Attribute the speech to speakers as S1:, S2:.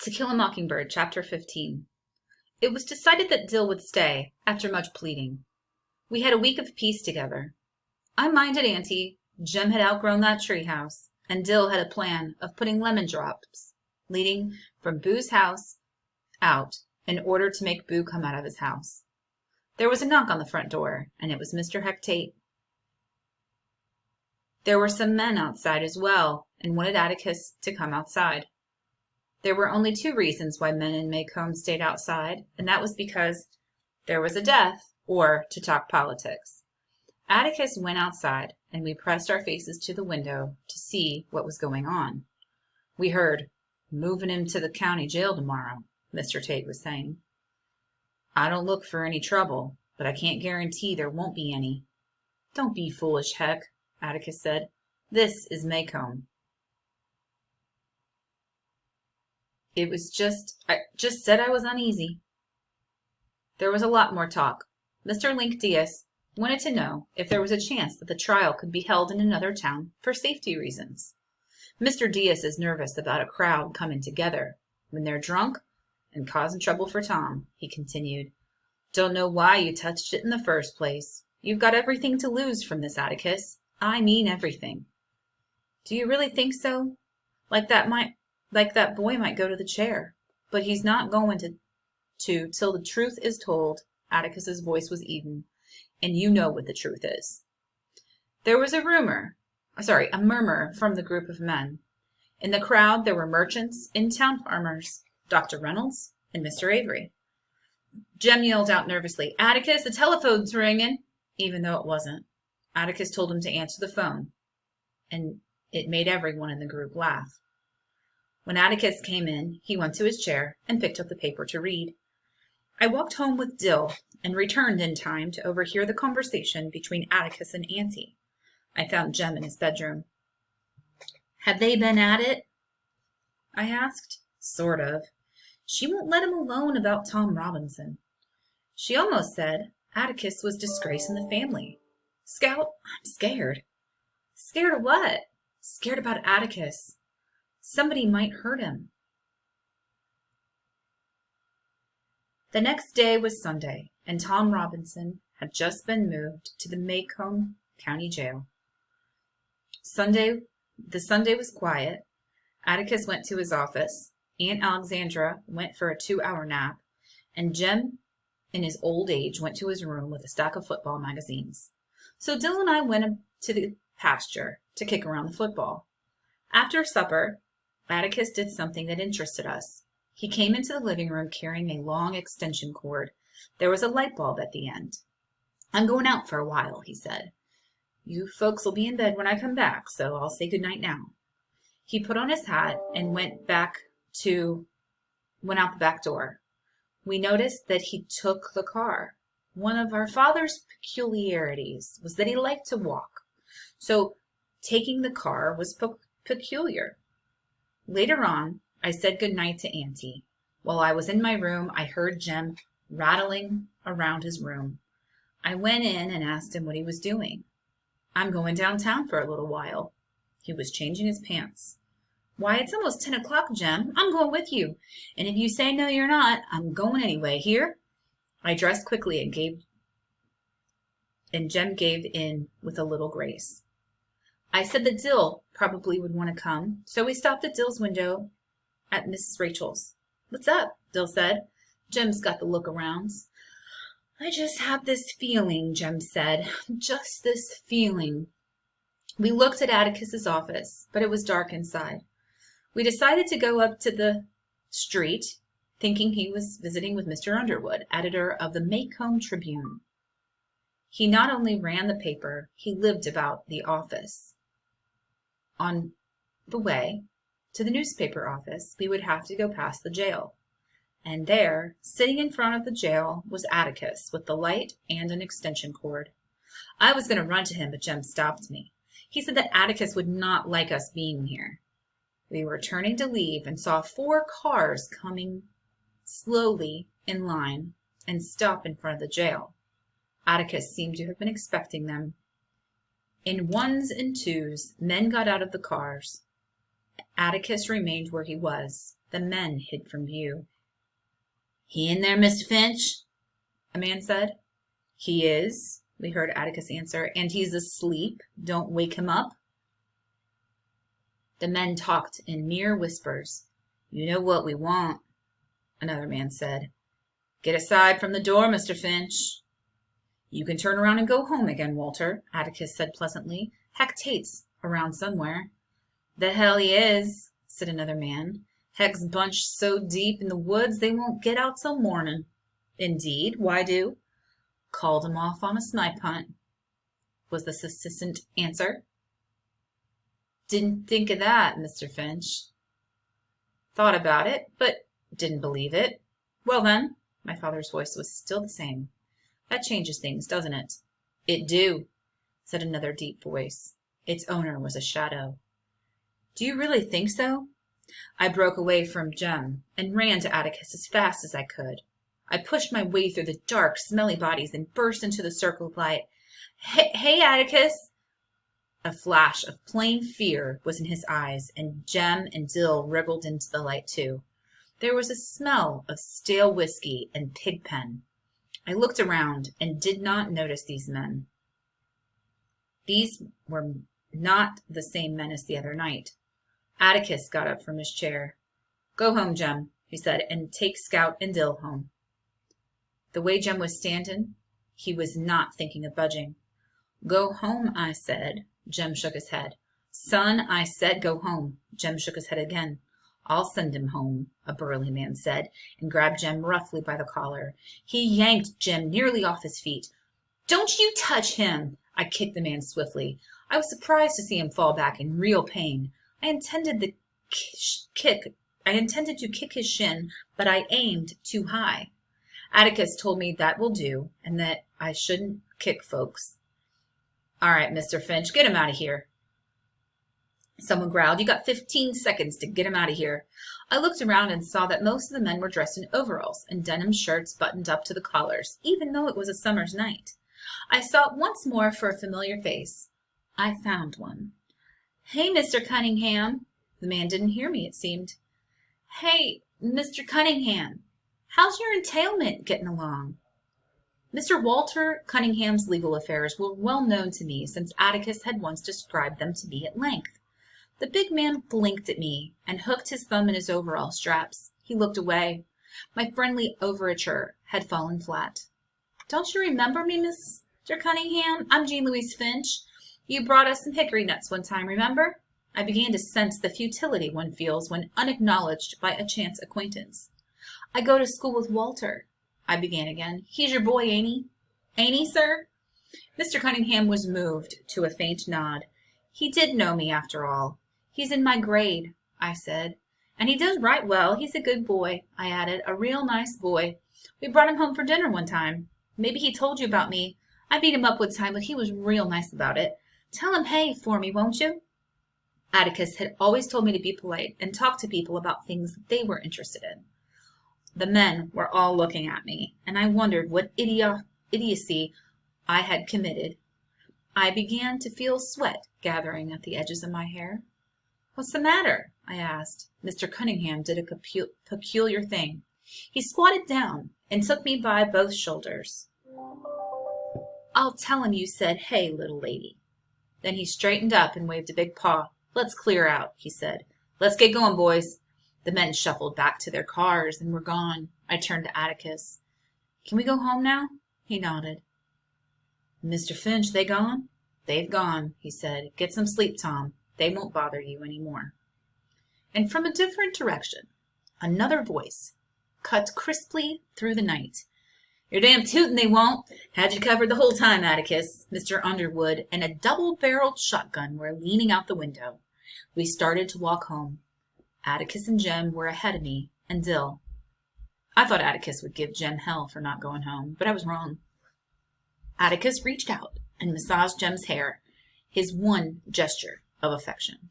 S1: To Kill a Mockingbird, Chapter 15. It was decided that Dill would stay, after much pleading. We had a week of peace together. I minded Auntie, Jem had outgrown that treehouse, and Dill had a plan of putting lemon drops leading from Boo's house out in order to make Boo come out of his house. There was a knock on the front door, and it was Mr. Hecate. There were some men outside as well, and wanted Atticus to come outside. There were only two reasons why men in Maycomb stayed outside, and that was because there was a death or to talk politics. Atticus went outside, and we pressed our faces to the window to see what was going on. We heard, "Moving him to the county jail tomorrow," Mr. Tate was saying. "I don't look for any trouble, but I can't guarantee there won't be any." "Don't be foolish, Heck," Atticus said. "This is Maycomb." I just said I was uneasy. There was a lot more talk. Mr. Link Diaz wanted to know if there was a chance that the trial could be held in another town for safety reasons. Mr. Diaz is nervous about a crowd coming together when they're drunk and causing trouble for Tom, he continued. "Don't know why you touched it in the first place. You've got everything to lose from this, Atticus. I mean everything." "Do you really think so? Like that boy might go to the chair, but he's not going to till the truth is told." Atticus's voice was even, "and you know what the truth is." There was a murmur from the group of men. In the crowd there were merchants, in-town farmers, Dr. Reynolds, and Mr. Avery. Jem yelled out nervously, "Atticus, the telephone's ringing," even though it wasn't. Atticus told him to answer the phone, and it made everyone in the group laugh. When Atticus came in, he went to his chair and picked up the paper to read. I walked home with Dill and returned in time to overhear the conversation between Atticus and Auntie. I found Jem in his bedroom. "Have they been at it?" I asked. "Sort of. She won't let him alone about Tom Robinson. She almost said Atticus was disgracing the family. Scout, I'm scared." "Scared of what?" "Scared about Atticus. Somebody might hurt him." The next day was Sunday, and Tom Robinson had just been moved to the Maycomb County Jail. The Sunday was quiet. Atticus went to his office. Aunt Alexandra went for a 2-hour nap, and Jem, in his old age, went to his room with a stack of football magazines. So Dill and I went to the pasture to kick around the football. After supper, Atticus did something that interested us. He came into the living room carrying a long extension cord. There was a light bulb at the end. "I'm going out for a while," he said. "You folks will be in bed when I come back, so I'll say good night now." He put on his hat and went out the back door. We noticed that he took the car. One of our father's peculiarities was that he liked to walk, so taking the car was peculiar. Later on, I said good night to Auntie. While I was in my room, I heard Jem rattling around his room. I went in and asked him what he was doing. "I'm going downtown for a little while." He was changing his pants. "Why, it's almost 10 o'clock, Jem. I'm going with you. And if you say no, you're not, I'm going anyway. Here?" I dressed quickly and Jem gave in with a little grace. I said that Dill probably would want to come, so we stopped at Dill's window at Mrs. Rachel's. "What's up?" Dill said. "Jem's got the look arounds." "I just have this feeling," Jem said. "Just this feeling." We looked at Atticus's office, but it was dark inside. We decided to go up to the street, thinking he was visiting with Mr. Underwood, editor of the Maycomb Tribune. He not only ran the paper, he lived about the office. On the way to the newspaper office, we would have to go past the jail. And there, sitting in front of the jail, was Atticus with the light and an extension cord. I was going to run to him, but Jem stopped me. He said that Atticus would not like us being here. We were turning to leave and saw 4 cars coming slowly in line and stop in front of the jail. Atticus seemed to have been expecting them. In ones and twos, men got out of the cars. Atticus remained where he was. The men hid from view. "He in there, Mr. Finch?" a man said. "He is," we heard Atticus answer, "and he's asleep. Don't wake him up." The men talked in mere whispers. "You know what we want," another man said. "Get aside from the door, Mr. Finch." "You can turn around and go home again, Walter," Atticus said pleasantly. "Heck, Tate's around somewhere." "The hell he is," said another man. "Heck's bunched so deep in the woods they won't get out till morning." "Indeed? Why do?" "Called him off on a snipe hunt," was the succinct answer. "Didn't think of that, Mr. Finch." "Thought about it, but didn't believe it." "Well then," my father's voice was still the same. "That changes things, doesn't it?" "It do," said another deep voice. Its owner was a shadow. "Do you really think so?" I broke away from Jem and ran to Atticus as fast as I could. I pushed my way through the dark, smelly bodies and burst into the circle of light. Hey, Atticus!" A flash of plain fear was in his eyes, and Jem and Dill wriggled into the light too. There was a smell of stale whiskey and pig pen. I looked around and did not notice these men. These were not the same men as the other night. Atticus got up from his chair. "Go home, Jem," he said, "and take Scout and Dill home." The way Jem was standing, he was not thinking of budging. "Go home, I said." Jem shook his head. "Son, I said go home." Jem shook his head again. "I'll send him home," a burly man said, and grabbed Jem roughly by the collar. He yanked Jem nearly off his feet. "Don't you touch him!" I kicked the man swiftly. I was surprised to see him fall back in real pain. I intended to kick his shin, but I aimed too high. Atticus told me that will do, and that I shouldn't kick folks. "All right, Mr. Finch, get him out of here." Someone growled, "You got 15 seconds to get him out of here." I looked around and saw that most of the men were dressed in overalls and denim shirts buttoned up to the collars, even though it was a summer's night. I sought once more for a familiar face. I found one. "Hey, Mr. Cunningham." The man didn't hear me, it seemed. "Hey, Mr. Cunningham, how's your entailment getting along?" Mr. Walter Cunningham's legal affairs were well known to me, since Atticus had once described them to me at length. The big man blinked at me and hooked his thumb in his overall straps. He looked away. My friendly overture had fallen flat. "Don't you remember me, Mr. Cunningham? I'm Jean Louise Finch. You brought us some hickory nuts one time, remember?" I began to sense the futility one feels when unacknowledged by a chance acquaintance. "I go to school with Walter," I began again. "He's your boy, ain't he?" "Ain't he, sir?" Mr. Cunningham was moved to a faint nod. He did know me, after all. "He's in my grade," I said. "And he does right well. He's a good boy," I added. "A real nice boy. We brought him home for dinner one time. Maybe he told you about me. I beat him up one time, but he was real nice about it. Tell him hey for me, won't you?" Atticus had always told me to be polite and talk to people about things that they were interested in. The men were all looking at me, and I wondered what idiocy I had committed. I began to feel sweat gathering at the edges of my hair. "What's the matter?" I asked. Mr. Cunningham did a peculiar thing. He squatted down and took me by both shoulders. "I'll tell him you said, 'Hey, little lady.'" Then he straightened up and waved a big paw. "Let's clear out," he said. "Let's get going, boys." The men shuffled back to their cars and were gone. I turned to Atticus. "Can we go home now?" He nodded. "Mr. Finch, they gone?" "They've gone," he said. "Get some sleep, Tom. They won't bother you any more." And from a different direction, another voice cut crisply through the night. "You're damn tootin' they won't. Had you covered the whole time, Atticus." Mr. Underwood and a double-barreled shotgun were leaning out the window. We started to walk home. Atticus and Jem were ahead of me, and Dill. I thought Atticus would give Jem hell for not going home, but I was wrong. Atticus reached out and massaged Jem's hair, his one gesture of affection.